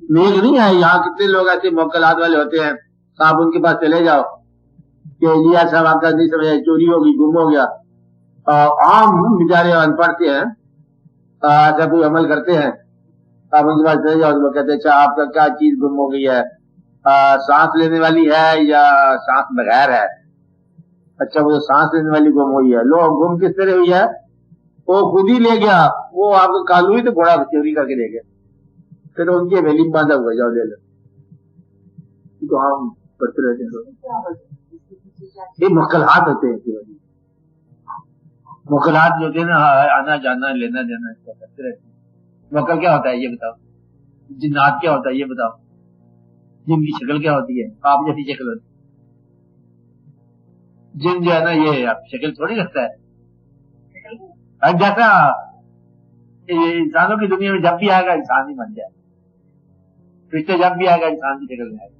نیک نہیں ہے. یہاں کتنے لوگ ایسے موکلات والے ہوتے ہیں, آپ ان کے پاس چلے جاؤ کہ لیا صاحب آپ کا نہیں سمجھا, چوری ہوگی, گم ہو گیا. عام بیچارے ان پڑھ سے ہیں, ایسا کوئی عمل کرتے ہیں, آپ ان کے پاس چلے جاؤ, وہ کہتے ہیں اچھا آپ کا کیا چیز گم ہو گئی ہے, سانس لینے والی ہے یا سانس بغیر ہے؟ اچھا وہ سانس لینے والی گم ہوئی ہے. لو گم کس طرح ہوئی ہے؟ وہ خود ہی لے گیا, وہ آپ کو کالو ہی تو گھوڑا چوری کر کے لے گیا, پھر ان کی حویلی باندھا ہوا, جاؤ لے لو. تو ہم کرتے رہتے ہیں, یہ مکلات ہوتے ہیں. مکلات جو ہوتے ہیں نا, آنا جانا لینا دینا کرتے رہتے ہیں. مکل کیا ہوتا ہے یہ بتاؤ, جنات کیا ہوتا ہے یہ بتاؤ, جن کی شکل کیا ہوتی ہے؟ آپ جیسی شکل ہوتی ہے. جن جو ہے نا یہ آپ شکل تھوڑی رکھتا ہے, جیسا انسانوں کی دنیا میں جب بھی آئے گا انسان ہی بن جائے, پھر جب بھی آئے گا انسان کی شکل میں آئے گا.